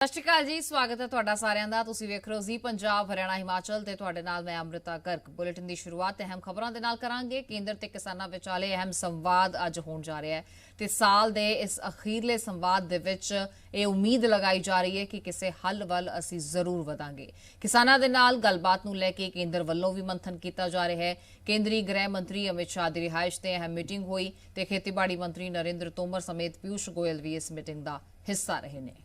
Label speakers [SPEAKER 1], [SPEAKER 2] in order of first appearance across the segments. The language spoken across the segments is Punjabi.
[SPEAKER 1] ਸਤਿ ਸ਼੍ਰੀ ਅਕਾਲ ਜੀ, ਸਵਾਗਤ ਹੈ ਤੁਹਾਡਾ ਸਾਰਿਆਂ ਦਾ। ਤੁਸੀਂ ਵੇਖ ਰਹੇ ਹੋ ਜੀ ਪੰਜਾਬ, ਹਰਿਆਣਾ, ਹਿਮਾਚਲ ਤੇ ਤੁਹਾਡੇ ਨਾਲ ਮੈਂ ਅੰਮ੍ਰਿਤਾ ਗਰਗ। ਬੁਲੇਟਿਨ ਦੀ ਸ਼ੁਰੂਆਤ ਅਹਿਮ ਖਬਰਾਂ ਦੇ ਨਾਲ ਕਰਾਂਗੇ। ਕੇਂਦਰ ਤੇ ਕਿਸਾਨਾਂ ਵਿਚਾਲੇ ਅਹਿਮ ਸੰਵਾਦ ਅੱਜ ਹੋਣ ਜਾ ਰਿਹਾ ਹੈ ਤੇ ਸਾਲ ਦੇ ਇਸ ਅਖੀਰਲੇ ਸੰਵਾਦ ਦੇ ਵਿੱਚ ਇਹ ਉਮੀਦ ਲਗਾਈ ਜਾ ਰਹੀ ਹੈ ਕਿ ਕਿਸੇ ਹੱਲ ਵੱਲ ਅਸੀਂ ਜ਼ਰੂਰ ਵਧਾਂਗੇ। ਕਿਸਾਨਾਂ ਦੇ ਨਾਲ ਗੱਲਬਾਤ ਨੂੰ ਲੈ ਕੇ ਕੇਂਦਰ ਵੱਲੋਂ ਵੀ ਮੰਥਨ ਕੀਤਾ ਜਾ ਰਿਹਾ ਹੈ। ਕੇਂਦਰੀ ਗ੍ਰਹਿ ਮੰਤਰੀ ਅਮਿਤ ਸ਼ਾਹ ਦੀ ਰਿਹਾਇਸ਼ ਤੇ ਅਹਿਮ ਮੀਟਿੰਗ ਹੋਈ ਤੇ ਖੇਤੀਬਾੜੀ ਮੰਤਰੀ ਨਰਿੰਦਰ ਤੋਮਰ ਸਮੇਤ ਪਿਊਸ਼ ਗੋਇਲ ਵੀ ਇਸ ਮੀਟਿੰਗ ਦਾ ਹਿੱਸਾ ਰਹੇ ਨੇ।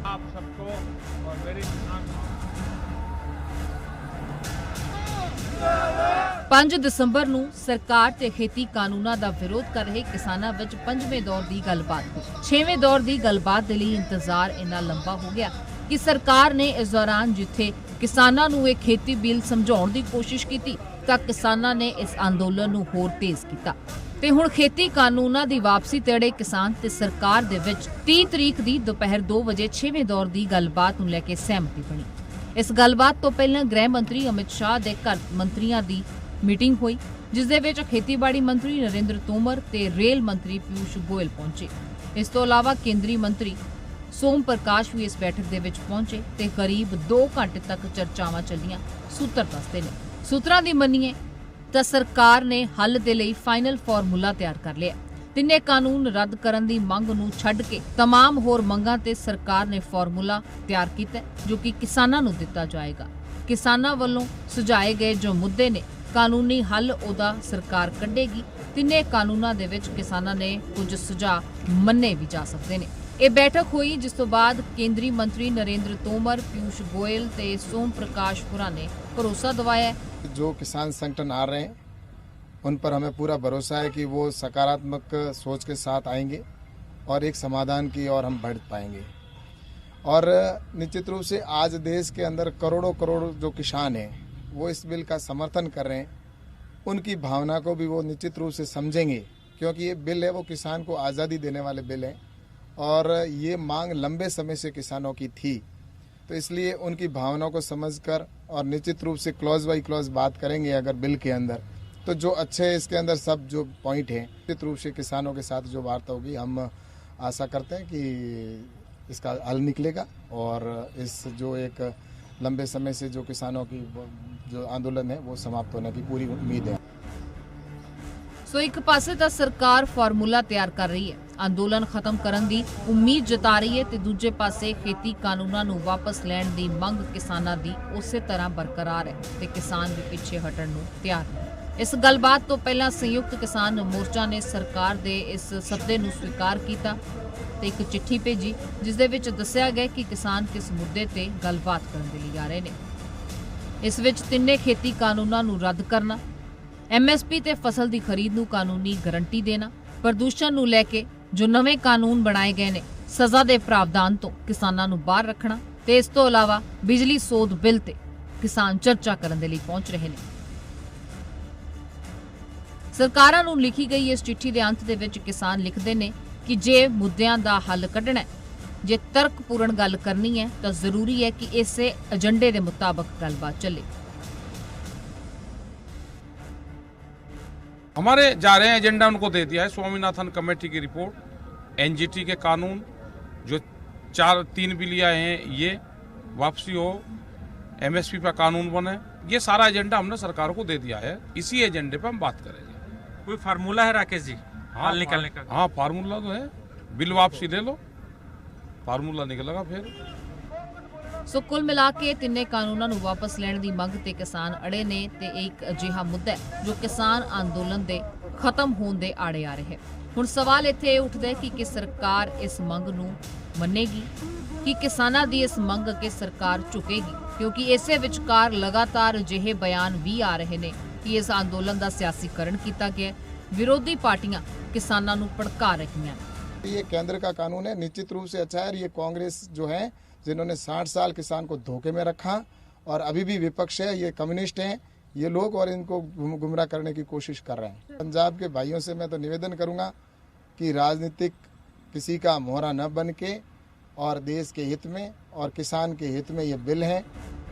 [SPEAKER 2] आप सबको और मेरे किसान
[SPEAKER 1] 5 ਦਸੰਬਰ ਨੂੰ ਸਰਕਾਰ ਤੇ ਖੇਤੀ ਕਾਨੂੰਨਾਂ ਦਾ ਵਿਰੋਧ ਕਰ ਰਹੇ ਕਿਸਾਨਾਂ ਵਿੱਚ 5ਵੇਂ ਦੌਰ ਦੀ ਗੱਲਬਾਤ ਹੋਈ। 6ਵੇਂ ਦੌਰ ਦੀ ਗੱਲਬਾਤ ਦੇ ਲਈ ਇੰਤਜ਼ਾਰ ਇੰਨਾ ਲੰਬਾ ਹੋ ਗਿਆ ਕਿ ਸਰਕਾਰ ਨੇ ਇਸ ਦੌਰਾਨ ਜਿੱਥੇ ਕਿਸਾਨਾਂ ਨੂੰ ਇਹ ਖੇਤੀ ਬਿੱਲ ਸਮਝਾਉਣ ਦੀ ਕੋਸ਼ਿਸ਼ ਕੀਤੀ ਤਾਂ ਕਿਸਾਨਾਂ ਨੇ ਇਸ ਅੰਦੋਲਨ ਨੂੰ ਹੋਰ ਤੇਜ਼ ਕੀਤਾ ਤੇ ਹੁਣ ਖੇਤੀ ਕਾਨੂੰਨਾਂ ਦੀ ਵਾਪਸੀ ਤੇ ਅੜੇ ਕਿਸਾਨ ਤੇ ਸਰਕਾਰ ਦੇ ਵਿੱਚ 30 ਤਰੀਕ ਦੀ ਦੁਪਹਿਰ 2 ਵਜੇ 6ਵੇਂ ਦੌਰ ਦੀ ਗੱਲਬਾਤ ਨੂੰ ਲੈ ਕੇ ਸਹਿਮਤੀ ਬਣੀ। ਇਸ ਗੱਲਬਾਤ ਤੋਂ ਪਹਿਲਾਂ ਗ੍ਰਹਿ ਮੰਤਰੀ ਅਮਿਤ ਸ਼ਾਹ ਦੇ ਘਰ ਮੰਤਰੀਆਂ ਦੀ ਮੀਟਿੰਗ ਹੋਈ, ਜਿਸ ਦੇ ਵਿੱਚ ਖੇਤੀਬਾੜੀ ਮੰਤਰੀ ਨਰਿੰਦਰ ਤੋਮਰ ਤੇ ਰੇਲ ਮੰਤਰੀ ਪਿਊਸ਼ ਗੋਇਲ ਪਹੁੰਚੇ। ਇਸ ਤੋਂ ਇਲਾਵਾ ਕੇਂਦਰੀ ਮੰਤਰੀ ਸੋਮ ਪ੍ਰਕਾਸ਼ ਵੀ ਇਸ ਬੈਠਕ ਦੇ ਵਿੱਚ ਪਹੁੰਚੇ ਤੇ ਕਰੀਬ 2 ਘੰਟੇ ਤੱਕ ਚਰਚਾਵਾਂ ਚੱਲੀਆਂ। ਸੂਤਰ ਦੱਸਦੇ ਨੇ, ਸੂਤਰਾਂ ਦੀ ਮੰਨੀਏ ਤਾਂ ਸਰਕਾਰ ਨੇ ਹੱਲ ਦੇ ਲਈ ਫਾਈਨਲ ਫਾਰਮੂਲਾ ਤਿਆਰ ਕਰ ਲਿਆ। ਤਿੰਨੇ ਕਾਨੂੰਨ ਰੱਦ ਕਰਨ ਦੀ ਮੰਗ ਨੂੰ ਛੱਡ ਕੇ तमाम ਹੋਰ ਮੰਗਾਂ ਤੇ ਸਰਕਾਰ ਨੇ ਫਾਰਮੂਲਾ ਤਿਆਰ ਕੀਤਾ ਜੋ ਕਿ ਕਿਸਾਨਾਂ ਨੂੰ ਦਿੱਤਾ ਜਾਏਗਾ। ਕਿਸਾਨਾਂ ਵੱਲੋਂ ਸੁਝਾਏ ਗਏ ਜੋ ਮੁੱਦੇ ਨੇ ਕਾਨੂੰਨੀ ਹੱਲ ਉਹਦਾ ਸਰਕਾਰ ਕੱਢੇਗੀ। ਤਿੰਨੇ ਕਾਨੂੰਨਾਂ ਦੇ ਵਿੱਚ ਕਿਸਾਨਾਂ ਨੇ ਕੁਝ ਸੁਝਾਅ ਮੰਨੇ ਵੀ ਜਾ ਸਕਦੇ ਨੇ। ਇਹ ਬੈਠਕ ਹੋਈ ਜਿਸ ਤੋਂ ਬਾਅਦ ਕੇਂਦਰੀ ਮੰਤਰੀ ਨਰਿੰਦਰ ਤੋਮਰ, ਪਿਊਸ਼ ਗੋਇਲ ਤੇ ਸੋਮ प्रकाश पुरा ने भरोसा दिवाया है।
[SPEAKER 3] जो किसान संगठन आ रहे हैं उन पर हमें पूरा भरोसा है कि वो सकारात्मक सोच के साथ आएंगे और एक समाधान की ओर हम बढ़ पाएंगे। और निश्चित रूप से आज देश के अंदर करोड़ों करोड़ जो किसान हैं वो इस बिल का समर्थन कर रहे हैं। उनकी भावना को भी वो निश्चित रूप से समझेंगे, क्योंकि ये बिल है वो किसान को आज़ादी देने वाले बिल हैं और ये मांग लंबे समय से किसानों की थी। तो इसलिए उनकी भावनाओं को समझकर और निश्चित रूप से क्लॉज बाई क्लॉज बात करेंगे अगर बिल के अंदर, तो जो अच्छे इसके अंदर सब जो पॉइंट हैं निश्चित रूप से किसानों के साथ जो वार्ता होगी हम आशा करते हैं कि इसका हल निकलेगा और इस जो एक लंबे समय से जो किसानों की जो आंदोलन है वो समाप्त होने की पूरी उम्मीद है।
[SPEAKER 1] ਸੋ ਇੱਕ ਪਾਸੇ ਤਾਂ ਸਰਕਾਰ ਫਾਰਮੂਲਾ ਤਿਆਰ ਕਰ ਰਹੀ ਹੈ, ਅੰਦੋਲਨ ਖਤਮ ਕਰਨ ਦੀ ਉਮੀਦ ਜਤਾ ਰਹੀ ਹੈ ਤੇ ਦੂਜੇ ਪਾਸੇ ਖੇਤੀ ਕਾਨੂੰਨਾਂ ਨੂੰ ਵਾਪਸ ਲੈਣ ਦੀ ਮੰਗ ਕਿਸਾਨਾਂ ਦੀ ਉਸੇ ਤਰ੍ਹਾਂ ਬਰਕਰਾਰ ਹੈ ਤੇ ਕਿਸਾਨ ਵੀ ਪਿੱਛੇ ਹਟਣ ਨੂੰ ਤਿਆਰ ਨੇ। ਇਸ ਗੱਲਬਾਤ ਤੋਂ ਪਹਿਲਾਂ ਸੰਯੁਕਤ ਕਿਸਾਨ ਮੋਰਚਾ ਨੇ ਸਰਕਾਰ ਦੇ ਇਸ ਸੱਦੇ ਨੂੰ ਸਵੀਕਾਰ ਕੀਤਾ ਤੇ ਇੱਕ ਚਿੱਠੀ ਭੇਜੀ ਜਿਸ ਦੇ ਵਿੱਚ ਦੱਸਿਆ ਗਿਆ ਕਿ ਕਿਸਾਨ ਕਿਸ ਮੁੱਦੇ ਤੇ ਗੱਲਬਾਤ ਕਰਨ ਦੇ ਲਈ ਆ ਰਹੇ ਨੇ। ਇਸ ਵਿੱਚ ਤਿੰਨੇ ਖੇਤੀ ਕਾਨੂੰਨਾਂ ਨੂੰ ਰੱਦ ਕਰਨਾ, MSP ਤੇ ਫਸਲ ਦੀ ਖਰੀਦ ਨੂੰ ਕਾਨੂੰਨੀ ਗਾਰੰਟੀ ਦੇਣਾ, ਪ੍ਰਦੂਸ਼ਣ ਨੂੰ ਲੈ ਕੇ ਜੋ ਨਵੇਂ ਕਾਨੂੰਨ ਬਣਾਏ ਗਏ ਨੇ ਸਜ਼ਾ ਦੇ ਪ੍ਰਾਵਧਾਨ ਤੋਂ ਕਿਸਾਨਾਂ ਨੂੰ ਬਾਹਰ ਰੱਖਣਾ ਤੇ ਇਸ ਤੋਂ ਇਲਾਵਾ ਬਿਜਲੀ ਸੋਧ ਬਿੱਲ ਤੇ ਕਿਸਾਨ ਚਰਚਾ ਕਰਨ ਦੇ ਲਈ ਪਹੁੰਚ ਰਹੇ ਨੇ। ਸਰਕਾਰਾਂ ਨੂੰ ਲਿਖੀ ਗਈ ਇਸ ਚਿੱਠੀ ਦੇ ਅੰਤ ਦੇ ਵਿੱਚ ਕਿਸਾਨ ਲਿਖਦੇ ਨੇ ਕਿ ਜੇ ਮੁੱਦਿਆਂ ਦਾ ਹੱਲ ਕੱਢਣਾ ਹੈ, ਜੇ ਤਰਕਪੂਰਨ ਗੱਲ ਕਰਨੀ ਹੈ ਤਾਂ ਜ਼ਰੂਰੀ ਹੈ ਕਿ ਇਸੇ ਏਜੰਡੇ ਦੇ ਮੁਤਾਬਕ ਗੱਲਬਾਤ ਚੱਲੇ।
[SPEAKER 2] हमारे जा रहे हैं एजेंडा उनको दे दिया है। स्वामीनाथन कमेटी की रिपोर्ट, NGT के कानून जो 3 बिल आए हैं ये वापसी हो, MSP पर कानून बने, ये सारा एजेंडा हमने सरकार को दे दिया है। इसी एजेंडे पर हम बात करेंगे।
[SPEAKER 4] कोई फार्मूला है राकेश जी हल निकालने का?
[SPEAKER 2] हाँ, फार्मूला तो है, बिल वापसी ले लो, फार्मूला निकलेगा फिर।
[SPEAKER 1] ਸੋ ਕੁੱਲ ਮਿਲਾ ਕੇ ਤਿੰਨੇ ਕਾਨੂੰਨਾਂ ਨੂੰ ਵਾਪਸ ਲੈਣ ਦੀ ਮੰਗ ਤੇ ਕਿਸਾਨ ਅੜੇ ਨੇ ਤੇ ਇੱਕ ਅਜਿਹਾ ਮੁੱਦਾ ਹੈ ਜੋ ਕਿਸਾਨ ਅੰਦੋਲਨ ਦੇ ਖਤਮ ਹੋਣ ਦੇ ਆੜੇ ਆ ਰਿਹਾ ਹੈ। ਹੁਣ ਸਵਾਲ ਇੱਥੇ ਉੱਠਦਾ ਹੈ ਕਿ ਸਰਕਾਰ ਇਸ ਮੰਗ ਨੂੰ ਮੰਨੇਗੀ ਕਿ ਕਿਸਾਨਾਂ ਦੀ ਇਸ ਮੰਗ ਅੱਗੇ ਸਰਕਾਰ ਝੁਕੇਗੀ, ਕਿਉਂਕਿ ਇਸੇ ਵਿਚਕਾਰ ਲਗਾਤਾਰ ਅਜਿਹੇ ਬਿਆਨ ਵੀ ਆ ਰਹੇ ਨੇ ਕਿ ਇਸ ਅੰਦੋਲਨ ਦਾ ਸਿਆਸੀਕਰਨ ਕੀਤਾ ਗਿਆ, ਵਿਰੋਧੀ ਪਾਰਟੀਆਂ ਕਿਸਾਨਾਂ ਨੂੰ ਭੜਕਾ ਰਹੀਆਂ।
[SPEAKER 3] ये केंद्र का कानून है, निश्चित रूप से अच्छा है। और ये कांग्रेस जो है जिन्होंने 60 साल किसान को धोखे में रखा और अभी भी विपक्ष है, ये कम्युनिस्ट हैं ये लोग और इनको गुमराह करने की कोशिश कर रहे हैं। पंजाब के भाइयों से मैं तो निवेदन करूंगा कि राजनीतिक किसी का मोहरा न बन के और देश के हित में और किसान के हित में ये बिल हैं।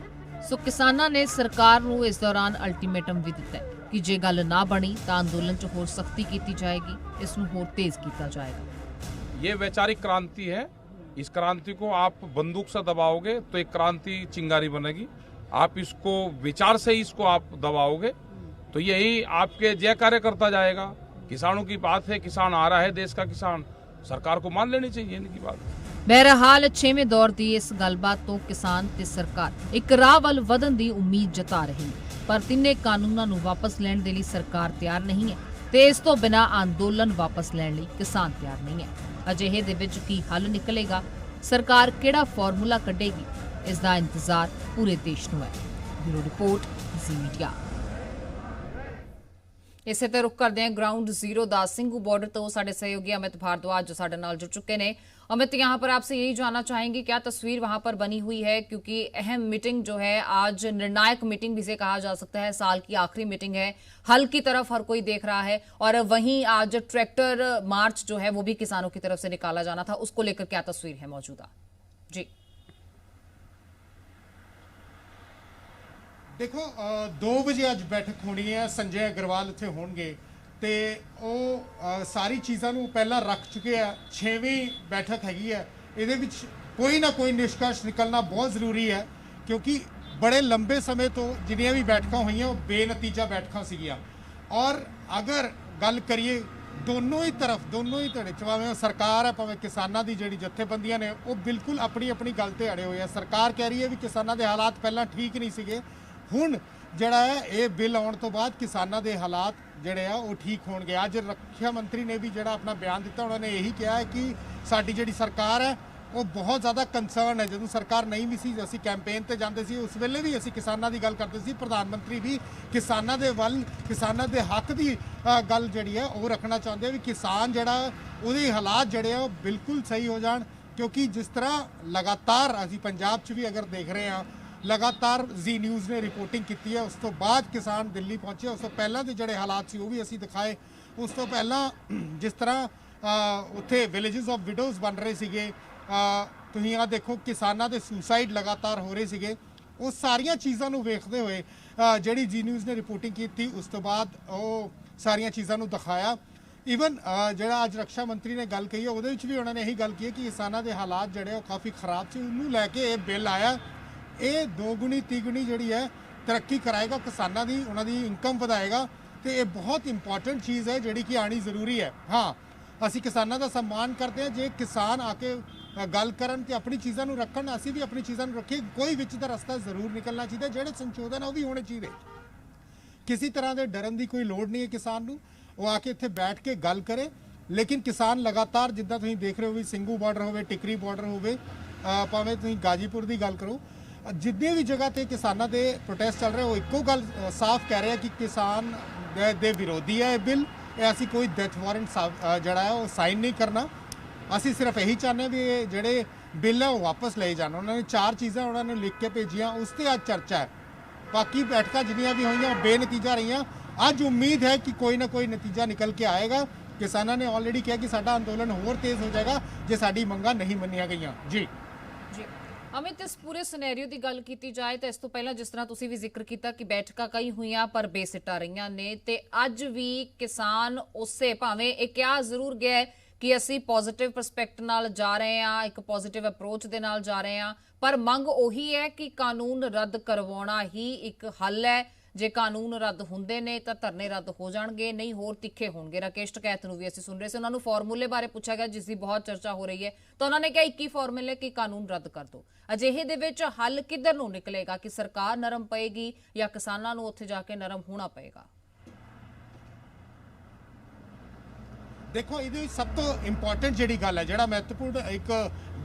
[SPEAKER 1] ਸੋ ਕਿਸਾਨਾਂ ਨੇ ਸਰਕਾਰ ਨੂੰ ਇਸ ਦੌਰਾਨ ਅਲਟੀਮੇਟਮ ਵੀ ਦਿੱਤਾ ਹੈ ਕਿ ਜੇ ਗੱਲ ਨਾ ਬਣੀ ਤਾਂ ਅੰਦੋਲਨ 'ਚ ਹੋਰ ਸਖਤੀ ਕੀਤੀ ਜਾਏਗੀ, ਇਸ ਨੂੰ ਹੋਰ ਤੇਜ਼ ਕੀਤਾ ਜਾਏਗਾ।
[SPEAKER 2] ये वैचारिक क्रांति है। इस क्रांति को आप बंदूक से दबाओगे तो एक क्रांति चिंगारी बनेगी। आप इसको विचार से ही इसको आप दबाओगे तो यही आपके जय कार्य करता जाएगा। किसानों की बात है, किसान आ रहा है, देश का किसान, सरकार को मान लेनी चाहिए इनकी बात।
[SPEAKER 1] ਬਹਰਹਾਲ 6ਵੇਂ ਦੌਰ ਦੀ ਇਸ ਗੱਲਬਾਤ ਤੋਂ ਕਿਸਾਨ ਤੇ ਸਰਕਾਰ ਇੱਕ ਰਾਹ ਵੱਲ ਵਧਣ ਦੀ ਉਮੀਦ ਜਤਾ ਰਹੇ ਨੇ, ਪਰ ਤਿੰਨੇ ਕਾਨੂੰਨਾਂ ਨੂੰ ਵਾਪਸ ਲੈਣ ਦੇ ਲਈ ਸਰਕਾਰ ਤਿਆਰ ਨਹੀਂ ਹੈ ਤੇ ਇਸ ਤੋਂ ਬਿਨਾਂ ਅੰਦੋਲਨ ਵਾਪਸ ਲੈਣ ਲਈ ਕਿਸਾਨ ਤਿਆਰ ਨਹੀਂ ਹੈ। ਅਜਿਹੇ ਦੇ ਵਿੱਚ ਕੀ ਹੱਲ ਨਿਕਲੇਗਾ, ਸਰਕਾਰ ਕਿਹੜਾ ਫਾਰਮੂਲਾ ਕੱਢੇਗੀ, ਇਸ ਦਾ ਇੰਤਜ਼ਾਰ ਪੂਰੇ ਦੇਸ਼ ਨੂੰ ਹੈ। ਬਿਊਰੋ ਰਿਪੋਰਟ, ਜ਼ੀ ਮੀਡੀਆ। ਇਸੇ ਤੇ ਰੁਕ ਕਰਦੇ ਹਾਂ ग्राउंड जीरो ਦਾ ਸਿੰਘੂ बॉर्डर तो साढ़े सहयोगी अमित भारद्वाज जो साढ़े नाल जुड़ चुके हैं। अमित, यहाँ पर आपसे यही जानना चाहेंगे क्या तस्वीर वहां पर बनी हुई है, क्योंकि अहम मीटिंग जो है आज निर्णायक मीटिंग भी से कहा जा सकता है, साल की आखिरी मीटिंग है, हल की तरफ हर कोई देख रहा है और वहीं आज ट्रैक्टर मार्च जो है वो भी किसानों की तरफ से निकाला जाना था, उसको लेकर क्या तस्वीर है मौजूदा? जी
[SPEAKER 5] देखो 2 ਵਜੇ ਅੱਜ बैठक होनी है, संजय अग्रवाल ਇੱਥੇ ਹੋਣਗੇ ਤੇ ਉਹ ਸਾਰੀ ਚੀਜ਼ਾਂ ਨੂੰ ਪਹਿਲਾਂ ਰੱਖ ਚੁੱਕੇ ਆ। 6ਵੀਂ बैठक ਹੈਗੀ ਹੈ, ਇਹਦੇ ਵਿੱਚ ਕੋਈ ਨਾ ਕੋਈ ਨਿਸ਼ਕਰਸ਼ ਨਿਕਲਣਾ ਬਹੁਤ ਜ਼ਰੂਰੀ ਹੈ ਕਿਉਂਕਿ ਬੜੇ ਲੰਬੇ ਸਮੇਂ ਤੋਂ ਜਿੰਨੀਆਂ ਵੀ ਬੈਠਕਾਂ ਹੋਈਆਂ ਉਹ ਬੇਨਤੀਜਾ ਬੈਠਕਾਂ ਸੀਗੀਆਂ। ਔਰ ਅਗਰ ਗੱਲ ਕਰੀਏ ਦੋਨੋਂ ਹੀ ਧੜੇ ਚ, ਭਾਵੇਂ ਸਰਕਾਰ ਹੈ ਭਾਵੇਂ ਕਿਸਾਨਾਂ ਦੀ ਜਿਹੜੀ ਜਥੇਬੰਦੀਆਂ ਨੇ, ਉਹ ਬਿਲਕੁਲ ਆਪਣੀ ਆਪਣੀ ਗੱਲ ਤੇ ਅੜੇ ਹੋਏ ਆ। ਸਰਕਾਰ ਕਹਿ ਰਹੀ ਹੈ ਵੀ ਕਿਸਾਨਾਂ ਦੇ ਹਾਲਾਤ ਪਹਿਲਾਂ ਠੀਕ ਨਹੀਂ ਸੀਗੇ, ਹੁਣ ਜਿਹੜਾ ਹੈ ਇਹ ਬਿੱਲ ਆਉਣ ਤੋਂ ਬਾਅਦ ਕਿਸਾਨਾਂ ਦੇ ਹਾਲਾਤ ਜਿਹੜੇ ਆ ਉਹ ਠੀਕ ਹੋਣਗੇ। ਅੱਜ ਰੱਖਿਆ ਮੰਤਰੀ ਨੇ ਵੀ ਜਿਹੜਾ ਆਪਣਾ ਬਿਆਨ ਦਿੱਤਾ, ਉਹਨਾਂ ਨੇ ਇਹੀ ਕਿਹਾ ਹੈ ਕਿ ਸਾਡੀ ਜਿਹੜੀ ਸਰਕਾਰ ਹੈ ਉਹ ਬਹੁਤ ਜ਼ਿਆਦਾ ਕੰਸਰਨ ਹੈ। ਜਦੋਂ ਸਰਕਾਰ ਨਹੀਂ ਵੀ ਸੀ, ਅਸੀਂ ਕੈਂਪੇਨ ਤੇ ਜਾਂਦੇ ਸੀ, ਉਸ ਵੇਲੇ ਵੀ ਅਸੀਂ ਕਿਸਾਨਾਂ ਦੀ ਗੱਲ ਕਰਦੇ ਸੀ। ਪ੍ਰਧਾਨ ਮੰਤਰੀ ਵੀ ਕਿਸਾਨਾਂ ਦੇ ਵੱਲ, ਕਿਸਾਨਾਂ ਦੇ ਹੱਕ ਦੀ ਗੱਲ ਜਿਹੜੀ ਹੈ ਉਹ ਰੱਖਣਾ ਚਾਹੁੰਦੇ ਵੀ ਕਿਸਾਨ ਜਿਹੜਾ ਉਹਦੇ ਹਾਲਾਤ ਜਿਹੜੇ ਆ ਉਹ ਬਿਲਕੁਲ ਸਹੀ ਹੋ ਜਾਣ। ਕਿਉਂਕਿ ਜਿਸ ਤਰ੍ਹਾਂ ਲਗਾਤਾਰ ਅਸੀਂ ਪੰਜਾਬ 'ਚ ਵੀ ਅਗਰ ਦੇਖ ਰਹੇ ਹਾਂ, लगातार जी न्यूज़ ने रिपोर्टिंग की है, उस तो बाद किसान दिल्ली पहुंचे, उस तो पहला के जोड़े हालात से वो भी असी दिखाए। उस तो पहला जिस तरह उत्थे विलेजेस ऑफ विडोज बन रहे थे, तुम आ देखो किसानों के सुसाइड लगातार हो रहे थे। उस सारिया चीज़ों को वेखते हुए जी जी न्यूज़ ने रिपोर्टिंग की थी, उस तो बाद वो सारिया चीज़ों को दिखाया। ईवन जोड़ा अज रक्षा मंत्री ने गल कही है, वो भी उन्होंने यही गल की है कि किसानों के हालात जोड़े काफ़ी खराब से, उन्होंने लैके ये बिल आया। ਇਹ ਦੋਗੁਣੀ ਤਿਗੁਣੀ ਜਿਹੜੀ ਹੈ ਤਰੱਕੀ ਕਰਾਏਗਾ ਕਿਸਾਨਾਂ ਦੀ, ਉਹਨਾਂ ਦੀ ਇਨਕਮ ਵਧਾਏਗਾ ਤੇ ਇਹ ਬਹੁਤ ਇੰਪੋਰਟੈਂਟ ਚੀਜ਼ ਹੈ ਜਿਹੜੀ ਕਿ ਆਣੀ ਜ਼ਰੂਰੀ ਹੈ। ਹਾਂ, ਅਸੀਂ ਕਿਸਾਨਾਂ ਦਾ ਸਨਮਾਨ ਕਰਦੇ ਹਾਂ, ਜੇ ਕਿਸਾਨ ਆ ਕੇ ਗੱਲ ਕਰਨ ਤੇ ਆਪਣੀ ਚੀਜ਼ਾਂ ਨੂੰ ਰੱਖਣ, ਅਸੀਂ ਵੀ ਆਪਣੀ ਚੀਜ਼ਾਂ ਨੂੰ ਰੱਖੀਏ। ਕੋਈ ਵਿੱਚ ਦਾ ਰਸਤਾ ਜ਼ਰੂਰ ਨਿਕਲਣਾ ਚਾਹੀਦਾ, ਜਿਹੜੇ ਸੰਸ਼ੋਧਨ ਉਹ ਵੀ ਹੋਣੇ ਚਾਹੀਦੇ। ਕਿਸੇ ਤਰ੍ਹਾਂ ਦੇ ਡਰਨ ਦੀ ਕੋਈ ਲੋੜ ਨਹੀਂ ਹੈ ਕਿਸਾਨ ਨੂੰ, ਉਹ ਆ ਕੇ ਇੱਥੇ ਬੈਠ ਕੇ ਗੱਲ ਕਰੇ। ਲੇਕਿਨ ਕਿਸਾਨ ਲਗਾਤਾਰ ਜਿੱਦਾਂ ਤੁਸੀਂ ਦੇਖ ਰਹੇ ਹੋ ਵੀ ਸਿੰਘੂ ਬਾਰਡਰ ਹੋਵੇ, ਟਿਕਰੀ ਬਾਰਡਰ ਹੋਵੇ, ਭਾਵੇਂ ਤੁਸੀਂ ਗਾਜੀਪੁਰ ਦੀ ਗੱਲ ਕਰੋ, जितने भी जगह ते किसानों के प्रोटेस्ट चल रहे, वो एको गल साफ कह रहे हैं कि किसान दे विरोधी है ये बिल। ऐसी कोई डेथ वारंट जड़ा है वो साइन नहीं करना। असी सिर्फ यही चाहते हैं भी जोड़े बिल है वो वापस ले जाना। उन्होंने 4 चीज़ें उन्होंने लिख के भेजिया, उस पर अज चर्चा है। बाकी बैठक जिन्नियां भी हुई बेनतीजा रही। अज उम्मीद है कि कोई ना कोई नतीजा निकल के आएगा। किसानों ने ऑलरेडी कहा कि साडा अंदोलन होर तेज़ हो जाएगा जे साडी मंगां नहीं मन्नियां गईयां। जी
[SPEAKER 1] अमित, इस पूरे सिनेरियो की गल की जाए तो इस तो पहला जिस तरह तुसी भी जिक्र किया कि बैठकां कई हुईयां पर बेसिट्टा रहीआं ने, ते अज भी किसान उसे भावें एक क्या जरूर गया है कि असी पॉजिटिव परसपैक्ट नाल जा रहे हैं, एक पॉजिटिव अप्रोच दे नाल जा रहे हैं, पर मंग उही है कि कानून रद्द करवाउणा ही एक हल है। जे कानून रद्द होंदे ने तां धरने रद्द हो जाणगे, नहीं होर तिखे होणगे। राकेश टकैत नूं भी असीं सुन रहे सी, उन्हां नूं फॉर्मूले बारे पुछा गया जिसकी बहुत चर्चा हो रही है, तो उन्होंने कहा 21 फॉर्मूले कि कानून रद्द कर दो। अजिहे दे विच हल किधर नूं निकलेगा कि सरकार नरम पएगी या किसानां नूं उत्थे जाके नरम होना पएगा?
[SPEAKER 5] देखो ये सब तो इंपॉर्टेंट जी गल है, जो महत्वपूर्ण एक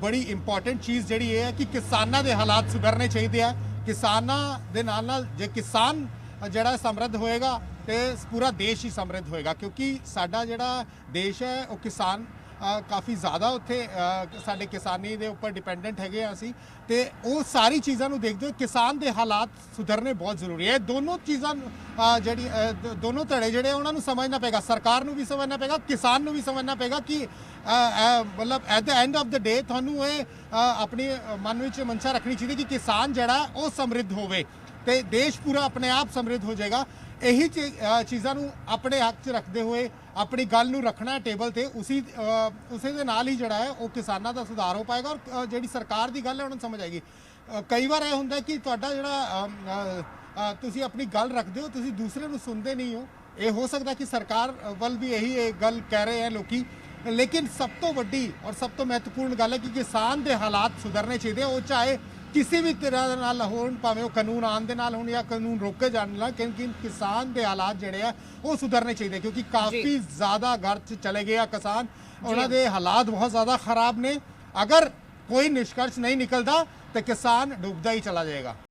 [SPEAKER 5] बड़ी इंपॉर्टेंट चीज़ जी है कि किसानों के हालात सुधरने चाहिए। किसानों के नाल जे किसान जड़ा समृद्ध होएगा तो पूरा देश ही समृद्ध होएगा, क्योंकि साडा जड़ा देश है वो किसान ਕਾਫੀ ਜ਼ਿਆਦਾ ਉੱਥੇ ਸਾਡੇ ਕਿਸਾਨੀ ਦੇ ਉੱਪਰ ਡਿਪੈਂਡੈਂਟ ਹੈਗੇ ਆ ਅਸੀਂ, ਤੇ ਉਹ ਸਾਰੀ ਚੀਜ਼ਾਂ ਨੂੰ ਦੇਖਦੇ ਹੋਏ ਕਿਸਾਨ ਦੇ ਹਾਲਾਤ ਸੁਧਰਨੇ ਬਹੁਤ ਜ਼ਰੂਰੀ ਹੈ। ਦੋਨੋਂ ਚੀਜ਼ਾਂ ਜਿਹੜੀ ਦੋਨੋਂ ਧੜੇ ਜਿਹੜੇ ਉਹਨਾਂ ਨੂੰ ਸਮਝਣਾ ਪਏਗਾ, ਸਰਕਾਰ ਨੂੰ ਵੀ ਸਮਝਣਾ ਪਏਗਾ, ਕਿਸਾਨ ਨੂੰ ਵੀ ਸਮਝਣਾ ਪਏਗਾ ਕਿ ਮਤਲਬ at the end of the day ਤੁਹਾਨੂੰ ਇਹ ਆਪਣੀ ਮਨ ਵਿੱਚ ਮਨਸ਼ਾ ਰੱਖਣੀ ਚਾਹੀਦੀ ਕਿ ਕਿਸਾਨ ਜਿਹੜਾ ਉਹ ਸਮਰਿੱਧ ਹੋਵੇ ਤੇ ਦੇਸ਼ ਪੂਰਾ ਆਪਣੇ ਆਪ ਸਮਰਿੱਧ ਹੋ ਜਾਏਗਾ। ਇਹੀ ਚੀਜ਼ਾਂ ਨੂੰ ਆਪਣੇ ਹੱਥ 'ਚ ਰੱਖਦੇ ਹੋਏ ਆਪਣੀ ਗੱਲ ਨੂੰ ਰੱਖਣਾ ਟੇਬਲ ਤੇ, ਉਸੇ ਦੇ ਨਾਲ ਹੀ ਜਿਹੜਾ ਹੈ ਉਹ ਕਿਸਾਨਾਂ ਦਾ ਸੁਧਾਰ ਹੋ ਪਾਏਗਾ ਔਰ ਜਿਹੜੀ ਸਰਕਾਰ ਦੀ ਗੱਲ ਹੈ ਉਹਨਾਂ ਨੂੰ ਸਮਝ ਆਏਗੀ। ਕਈ ਵਾਰ ਇਹ ਹੁੰਦਾ ਕਿ ਤੁਹਾਡਾ ਜਿਹੜਾ ਤੁਸੀਂ ਆਪਣੀ ਗੱਲ ਰੱਖਦੇ ਹੋ, ਤੁਸੀਂ ਦੂਸਰੇ ਨੂੰ ਸੁਣਦੇ ਨਹੀਂ ਹੋ। ਇਹ ਹੋ ਸਕਦਾ ਕਿ ਸਰਕਾਰ ਵੱਲ ਵੀ ਇਹੀ ਗੱਲ ਕਹਿ ਰਹੇ ਹੈ ਲੋਕੀ, ਲੇਕਿਨ ਸਭ ਤੋਂ ਵੱਡੀ ਔਰ ਸਭ ਤੋਂ ਮਹੱਤਵਪੂਰਨ ਗੱਲ ਹੈ ਕਿ ਕਿਸਾਨ ਦੇ ਹਾਲਾਤ ਸੁਧਰਨੇ ਚਾਹੀਦੇ, ਉਹ ਚਾਹੇ ਕਿਸੇ ਵੀ ਤਰ੍ਹਾਂ ਨਾਲ ਹੋਣ, ਭਾਵੇਂ ਉਹ ਕਾਨੂੰਨ ਆਉਣ ਦੇ ਨਾਲ ਹੋਣ ਜਾਂ ਕਾਨੂੰਨ ਰੋਕੇ ਜਾਣ ਨਾਲ, ਕਿਉਂਕਿ ਕਿਸਾਨ ਦੇ ਹਾਲਾਤ ਜਿਹੜੇ ਆ ਉਹ ਸੁਧਰਨੇ ਚਾਹੀਦੇ, ਕਿਉਂਕਿ ਕਾਫੀ ਜ਼ਿਆਦਾ ਘਰ 'ਚ ਚਲੇ ਗਏ ਆ ਕਿਸਾਨ, ਉਹਨਾਂ ਦੇ ਹਾਲਾਤ ਬਹੁਤ ਜ਼ਿਆਦਾ ਖਰਾਬ ਨੇ। ਅਗਰ ਕੋਈ ਨਿਸ਼ਕਰਸ਼ ਨਹੀਂ ਨਿਕਲਦਾ ਤਾਂ ਕਿਸਾਨ ਡੁੱਬਦਾ ਹੀ ਚਲਾ ਜਾਏਗਾ।